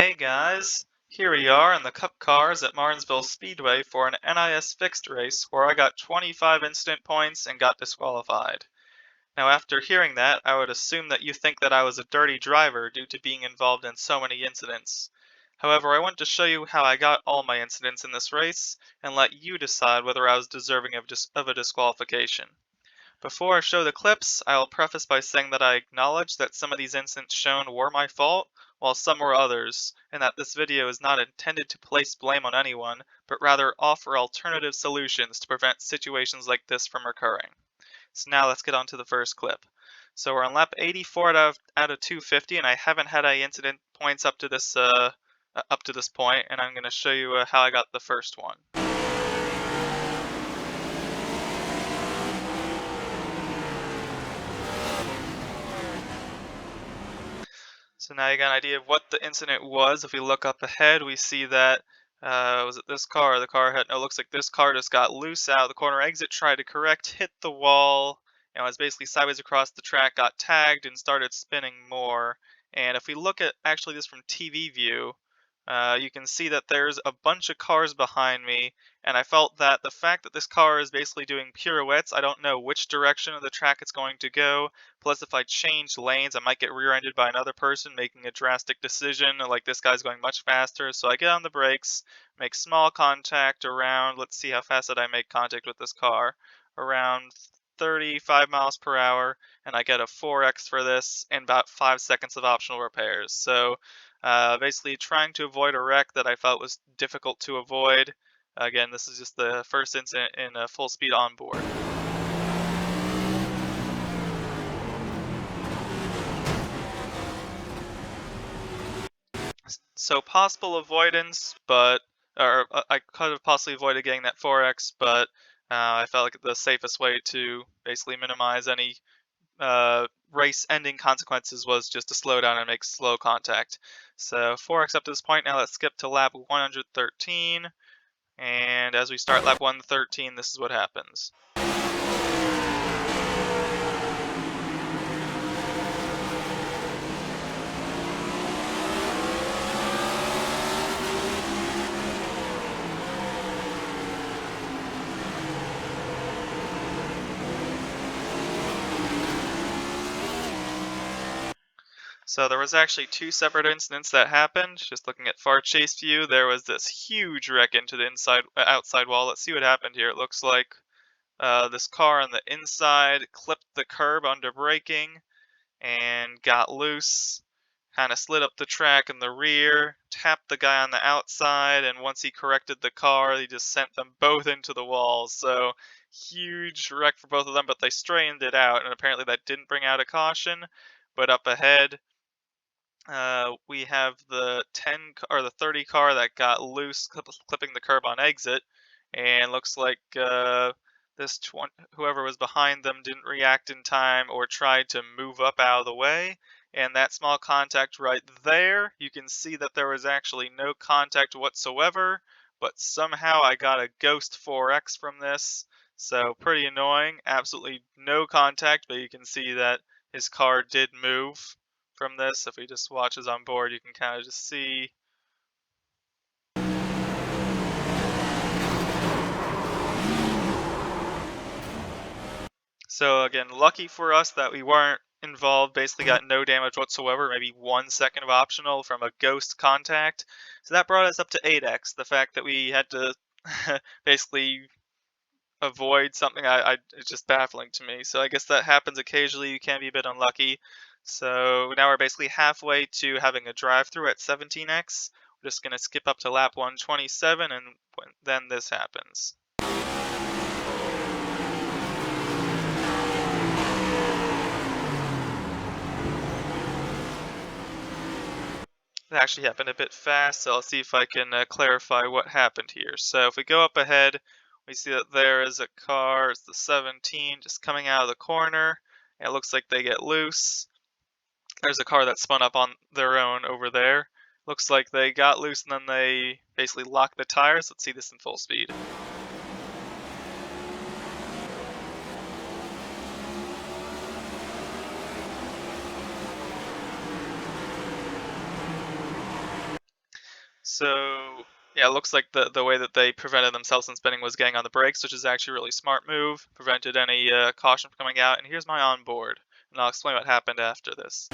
Hey guys, here we are in the Cup cars at Martinsville Speedway for an NiS Fixed race where I got 25 incident points and got disqualified. Now after hearing that, I would assume that you think that I was a dirty driver due to being involved in so many incidents. However, I want to show you how I got all my incidents in this race and let you decide whether I was deserving of a disqualification. Before I show the clips, I will preface by saying that I acknowledge that some of these incidents shown were my fault, while some were others, and that this video is not intended to place blame on anyone, but rather offer alternative solutions to prevent situations like this from occurring. So now let's get on to the first clip. So we're on lap 84 out of 250, and I haven't had any incident points up to this point, and I'm going to show you how I got the first one. So now you got an idea of what the incident was. If we look up ahead, we see that, was it this car? The car had, no, it looks like this car just got loose out of the corner exit, tried to correct, hit the wall, and was basically sideways across the track, got tagged, and started spinning more. And if we look at actually this from TV view, you can see that there's a bunch of cars behind me, and I felt that the fact that this car is basically doing pirouettes, I don't know which direction of the track it's going to go. Plus, if I change lanes, I might get rear-ended by another person making a drastic decision, like this guy's going much faster. So I get on the brakes, make small contact around, let's see how fast did I make contact with this car, around 35 miles per hour, and I get a 4x for this and about 5 seconds of optional repairs. So basically trying to avoid a wreck that I felt was difficult to avoid. Again, this is just the first incident in a full speed onboard. So possible avoidance, but I could have possibly avoided getting that 4x, but I felt like the safest way to basically minimize any race-ending consequences was just to slow down and make slow contact. So 4x up to this point. Now let's skip to lap 113, and as we start lap 113, this is what happens. So there was actually two separate incidents that happened. Just looking at far chase view, there was this huge wreck into the outside wall. Let's see what happened here. It looks like this car on the inside clipped the curb under braking and got loose, kind of slid up the track in the rear, tapped the guy on the outside, and once he corrected the car, he just sent them both into the wall. So huge wreck for both of them, but they straightened it out, and apparently that didn't bring out a caution. But up ahead, we have the 30 car that got loose, clipping the curb on exit, and looks like whoever was behind them didn't react in time or tried to move up out of the way. And that small contact right there, you can see that there was actually no contact whatsoever, but somehow I got a ghost 4x from this. So pretty annoying. Absolutely no contact, but you can see that his car did move from this. If we just watch as on board, you can kind of just see. So again, lucky for us that we weren't involved, basically got no damage whatsoever, maybe 1 second of optional from a ghost contact. So that brought us up to 8x. The fact that we had to basically avoid something, it's just baffling to me. So I guess that happens occasionally. You can be a bit unlucky. So now we're basically halfway to having a drive-through at 17x. We're just going to skip up to lap 127, and then this happens. It actually happened a bit fast, so I'll see if I can clarify what happened here. So if we go up ahead, we see that there is a car, it's the 17, just coming out of the corner. And it looks like they get loose. There's a car that spun up on their own over there. Looks like they got loose and then they basically locked the tires. Let's see this in full speed. So yeah, it looks like the way that they prevented themselves from spinning was getting on the brakes, which is actually a really smart move. Prevented any caution from coming out. And here's my onboard, and I'll explain what happened after this.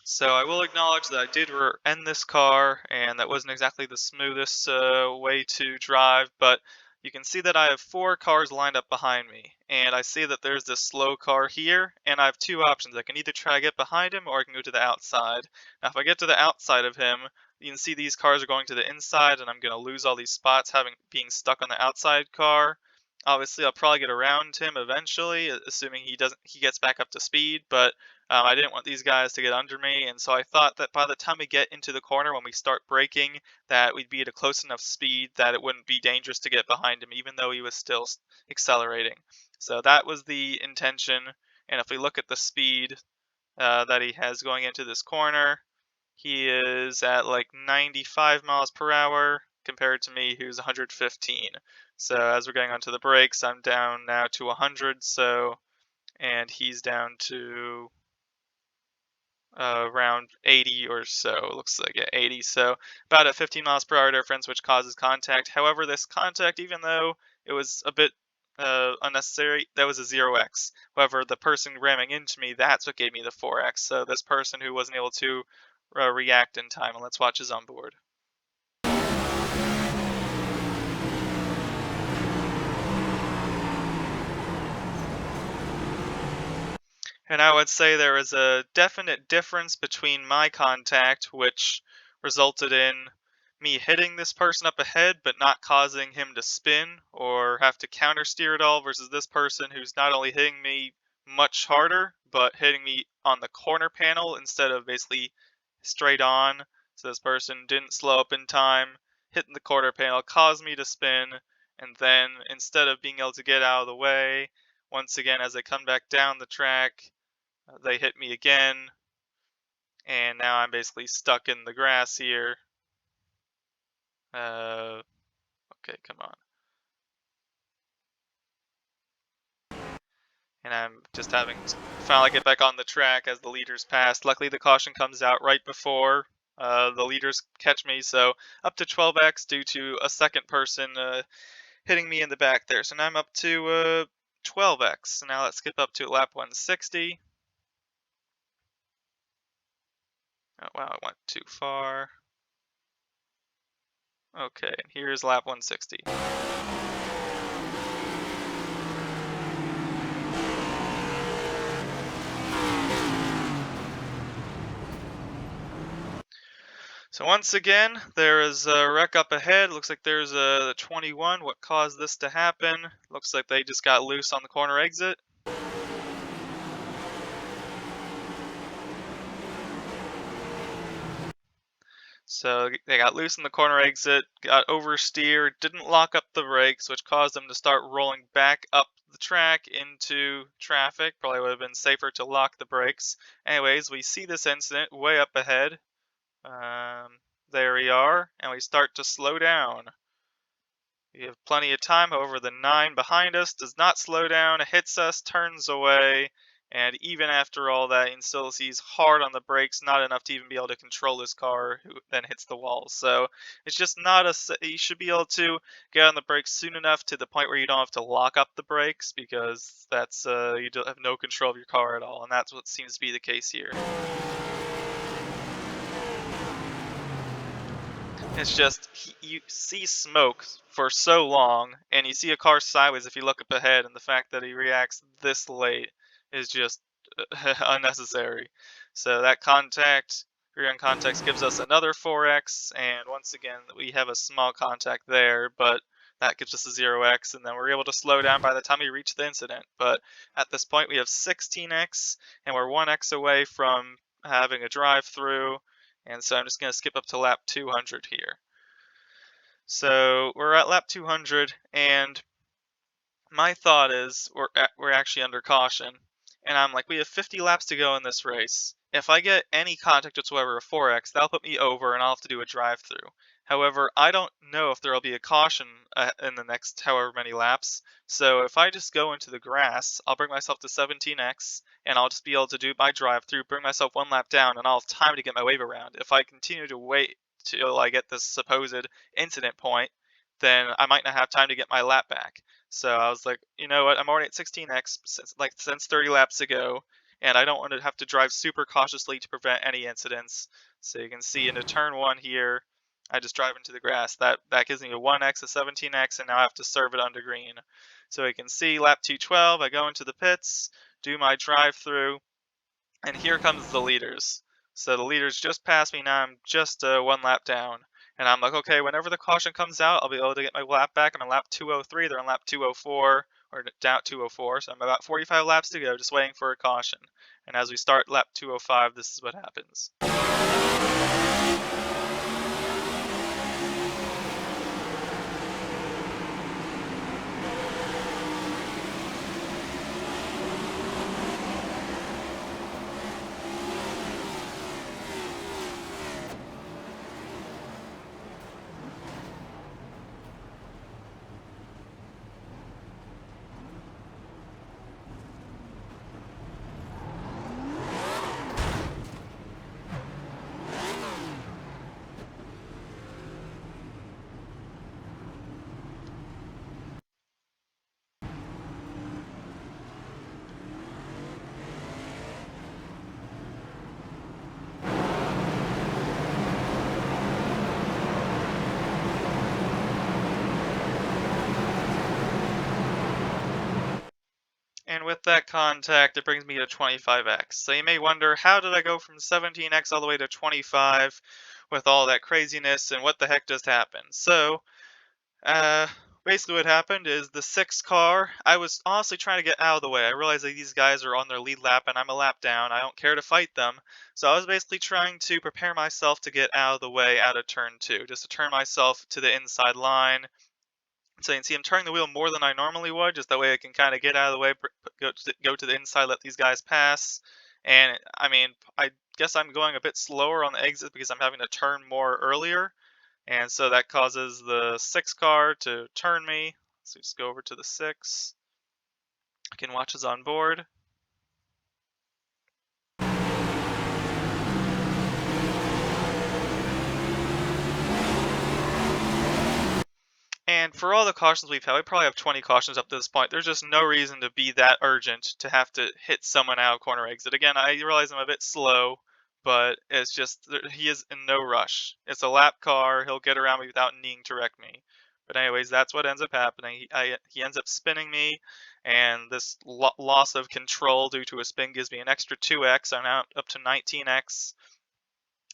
So I will acknowledge that I did end this car, and that wasn't exactly the smoothest way to drive, but you can see that I have four cars lined up behind me, and I see that there's this slow car here, and I have two options. I can either try to get behind him, or I can go to the outside. Now, if I get to the outside of him, you can see these cars are going to the inside, and I'm going to lose all these spots being stuck on the outside car. Obviously, I'll probably get around him eventually, assuming he gets back up to speed, but I didn't want these guys to get under me, and so I thought that by the time we get into the corner, when we start braking, that we'd be at a close enough speed that it wouldn't be dangerous to get behind him, even though he was still accelerating. So that was the intention. And if we look at the speed that he has going into this corner, he is at like 95 miles per hour compared to me, who's 115. So as we're getting onto the brakes, I'm down now to 100. So and he's down to around 80 or so. It looks like, yeah, 80. So about a 15 miles per hour difference, which causes contact. However, this contact, even though it was a bit unnecessary, that was a 0x. However, the person ramming into me, that's what gave me the 4x. So this person who wasn't able to react in time. And let's watch his onboard. And I would say there is a definite difference between my contact, which resulted in me hitting this person up ahead but not causing him to spin or have to counter steer at all, versus this person who's not only hitting me much harder, but hitting me on the corner panel instead of basically straight on. So this person didn't slow up in time, hitting the corner panel caused me to spin, and then instead of being able to get out of the way, once again, as I come back down the track, they hit me again, and now I'm basically stuck in the grass here. Okay, come on. And I'm just having to finally get back on the track as the leaders pass. Luckily, the caution comes out right before the leaders catch me, so up to 12x due to a second person hitting me in the back there. So now I'm up to 12x. So now let's skip up to lap 160. Oh, wow, I went too far. Okay, and here's lap 160. So once again, there is a wreck up ahead. Looks like there's a 21. What caused this to happen? Looks like they just got loose on the corner exit. So they got loose in the corner exit, got oversteered, didn't lock up the brakes, which caused them to start rolling back up the track into traffic. Probably would have been safer to lock the brakes. Anyways, we see this incident way up ahead. There we are, and we start to slow down. We have plenty of time. However, the 9 behind us does not slow down, hits us, turns away, and even after all that, he still sees hard on the brakes, not enough to even be able to control his car, who then hits the wall. So it's just not you should be able to get on the brakes soon enough to the point where you don't have to lock up the brakes, because that's you don't have no control of your car at all, and that's what seems to be the case here. It's just you see smoke for so long, and you see a car sideways if you look up ahead, and the fact that he reacts this late is just unnecessary. So that rear end contact gives us another 4x, and once again we have a small contact there, but that gives us a 0x, and then we're able to slow down by the time we reach the incident. But at this point we have 16x, and we're 1x away from having a drive-through. And so I'm just going to skip up to lap 200 here. So we're at lap 200, and my thought is we're actually under caution. And I'm like, we have 50 laps to go in this race. If I get any contact whatsoever of 4x, that'll put me over, and I'll have to do a drive-through. However, I don't know if there'll be a caution in the next however many laps. So if I just go into the grass, I'll bring myself to 17x, and I'll just be able to do my drive through, bring myself one lap down, and I'll have time to get my wave around. If I continue to wait till I get this supposed incident point, then I might not have time to get my lap back. So I was like, you know what? I'm already at 16x since 30 laps to go, and I don't want to have to drive super cautiously to prevent any incidents. So you can see into turn one here, I just drive into the grass. That gives me a 1x, a 17x, and now I have to serve it under green. So you can see lap 212, I go into the pits, do my drive through, and here comes the leaders. So the leaders just passed me, now I'm just one lap down. And I'm like, okay, whenever the caution comes out, I'll be able to get my lap back. I'm on lap 203, they're on lap 204, or down 204, so I'm about 45 laps to go, just waiting for a caution. And as we start lap 205, this is what happens. And with that contact, it brings me to 25x. So you may wonder, how did I go from 17x all the way to 25 with all that craziness, and what the heck just happened? So, uh, basically what happened is the 6 car, I was honestly trying to get out of the way. I realized that these guys are on their lead lap and I'm a lap down. I don't care to fight them. So I was basically trying to prepare myself to get out of the way out of turn 2, just to turn myself to the inside line. So you can see I'm turning the wheel more than I normally would, just that way I can kind of get out of the way, go to the inside, let these guys pass. And I mean, I guess I'm going a bit slower on the exit because I'm having to turn more earlier. And so that causes the 6 car to turn me. So just go over to the 6. I can watch us on board. And for all the cautions we've had, we probably have 20 cautions up to this point. There's just no reason to be that urgent to have to hit someone out of corner exit. Again, I realize I'm a bit slow, but it's just, he is in no rush. It's a lap car. He'll get around me without needing to wreck me. But anyways, that's what ends up happening. He ends up spinning me, and this loss of control due to a spin gives me an extra 2x. I'm now up to 19x.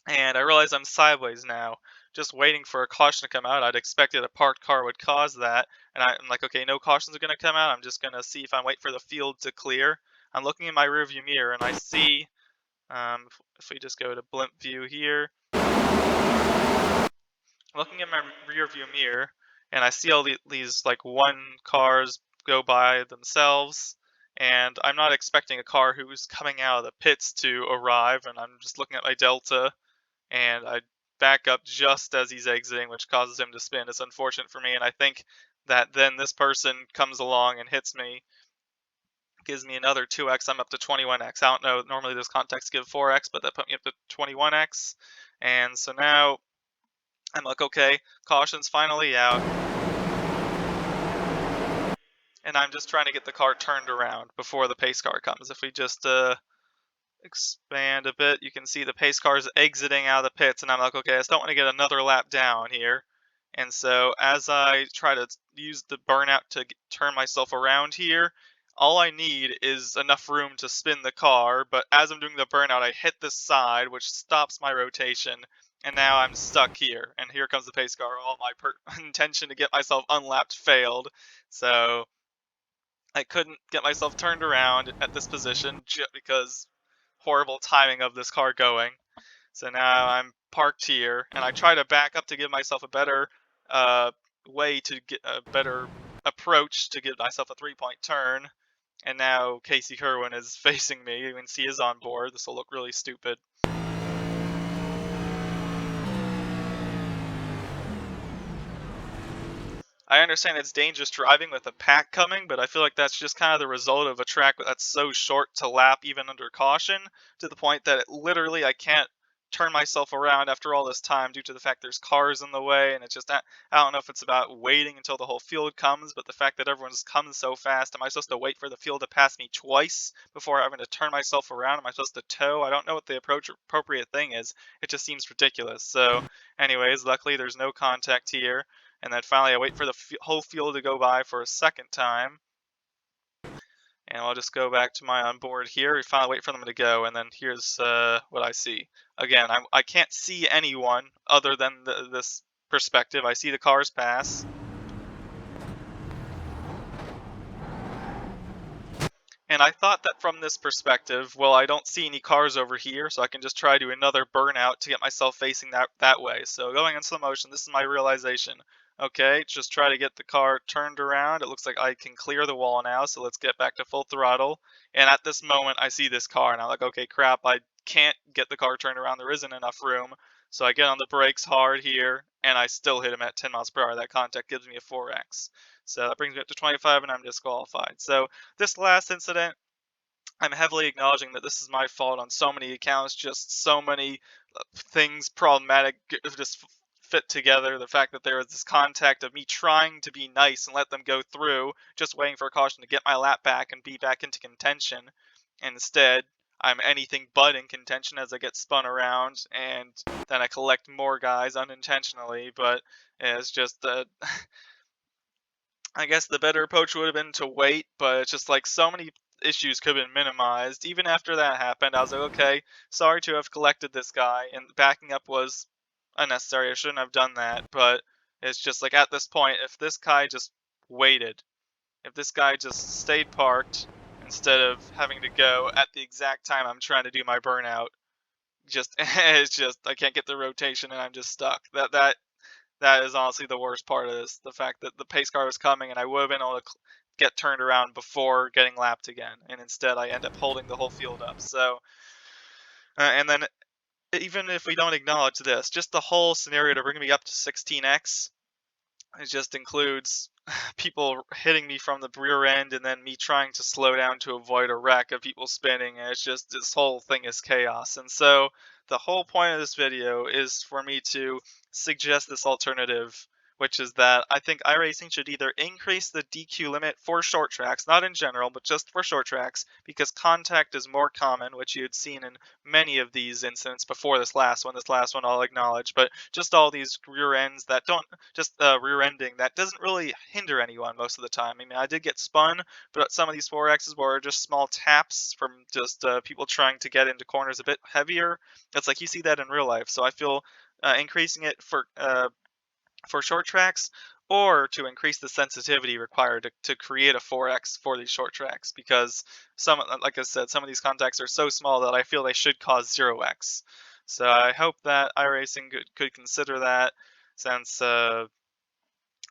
And I realize I'm sideways now, just waiting for a caution to come out. I'd expected a parked car would cause that, and I'm like, okay, no cautions are going to come out. I'm just going to see if I wait for the field to clear. I'm looking in my rearview mirror, and I see, if we just go to blimp view here, looking in my rearview mirror, and I see all these like one cars go by themselves, and I'm not expecting a car who's coming out of the pits to arrive, and I'm just looking at my delta, and I back up just as he's exiting, which causes him to spin. It's unfortunate for me, and I think that then this person comes along and hits me, gives me another 2x. I'm up to 21x. I don't know, normally those contacts give 4x, but that put me up to 21x. And so now I'm like, okay, caution's finally out. And I'm just trying to get the car turned around before the pace car comes. If we just expand a bit, you can see the pace car is exiting out of the pits, and I'm like, okay, I just don't want to get another lap down here. And so as I try to use the burnout to turn myself around here, all I need is enough room to spin the car, but as I'm doing the burnout, I hit this side, which stops my rotation, and now I'm stuck here. And here comes the pace car. All my intention to get myself unlapped failed. So I couldn't get myself turned around at this position just because horrible timing of this car going. So now I'm parked here, and I try to back up to give myself a better way to get a better approach to give myself a 3-point turn. And now Casey Kerwin is facing me. You can see he's on board. This will look really stupid. I understand it's dangerous driving with a pack coming, but I feel like that's just kind of the result of a track that's so short to lap even under caution, to the point that literally I can't turn myself around after all this time due to the fact there's cars in the way, and it's just I don't know if it's about waiting until the whole field comes, but the fact that everyone's coming so fast, am I supposed to wait for the field to pass me twice before having to turn myself around? Am I supposed to tow? I don't know what the appropriate thing is. It just seems ridiculous. So, anyways, luckily there's no contact here. And then finally I wait for the whole field to go by for a second time. And I'll just go back to my onboard here. We finally wait for them to go, and then here's what I see. Again, I can't see anyone other than this perspective. I see the cars pass. And I thought that from this perspective, well, I don't see any cars over here, so I can just try to do another burnout to get myself facing that way. So going in slow motion, this is my realization. Okay, just try to get the car turned around. It looks like I can clear the wall now, so let's get back to full throttle. And at this moment, I see this car, and I'm like, okay, crap, I can't get the car turned around. There isn't enough room. So I get on the brakes hard here, and I still hit him at 10 miles per hour. That contact gives me a 4x. So that brings me up to 25, and I'm disqualified. So this last incident, I'm heavily acknowledging that this is my fault on so many accounts, just so many things problematic just fit together. The fact that there was this contact of me trying to be nice and let them go through, just waiting for a caution to get my lap back and be back into contention. And instead, I'm anything but in contention as I get spun around, and then I collect more guys unintentionally. But it's just I guess the better approach would have been to wait, but it's just like so many issues could have been minimized. Even after that happened, I was like, okay, sorry to have collected this guy, and backing up was unnecessary. I shouldn't have done that, but it's just like at this point, if this guy just waited, if this guy just stayed parked instead of having to go at the exact time I'm trying to do my burnout, just it's just I can't get the rotation and I'm just stuck. That is honestly the worst part of this. The fact that the pace car was coming and I would have been able to get turned around before getting lapped again. And instead, I end up holding the whole field up. So, and then even if we don't acknowledge this, just the whole scenario to bring me up to 16x, it just includes people hitting me from the rear end and then me trying to slow down to avoid a wreck of people spinning. And it's just this whole thing is chaos. And so the whole point of this video is for me to suggest this alternative, which is that I think iRacing should either increase the DQ limit for short tracks, not in general, but just for short tracks, because contact is more common, which you had seen in many of these incidents before this last one. This last one I'll acknowledge, but just all these rear ends that don't, just rear ending that doesn't really hinder anyone most of the time. I mean, I did get spun, but some of these 4Xs were just small taps from just people trying to get into corners a bit heavier. It's like you see that in real life. So I feel increasing it for short tracks, or to increase the sensitivity required to create a 4x for these short tracks, because like I said, some of these contacts are so small that I feel they should cause 0x. So I hope that iRacing could consider that, since I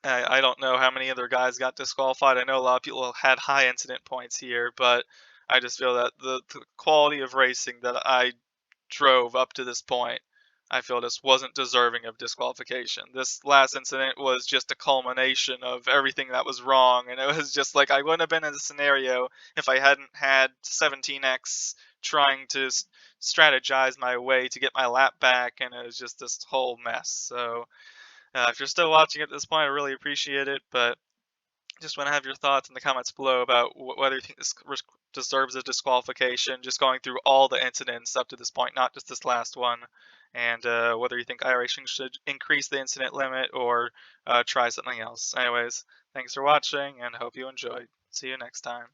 don't know how many other guys got disqualified. I know a lot of people had high incident points here, but I just feel that the quality of racing that I drove up to this point, I feel just wasn't deserving of disqualification. This last incident was just a culmination of everything that was wrong, and it was just like I wouldn't have been in the scenario if I hadn't had 17x trying to strategize my way to get my lap back, and it was just this whole mess. So if you're still watching at this point, I really appreciate it, but just want to have your thoughts in the comments below about whether you think this deserves a disqualification, just going through all the incidents up to this point, not just this last one, and whether you think iRacing should increase the incident limit or try something else. Anyways, thanks for watching, and hope you enjoyed. See you next time.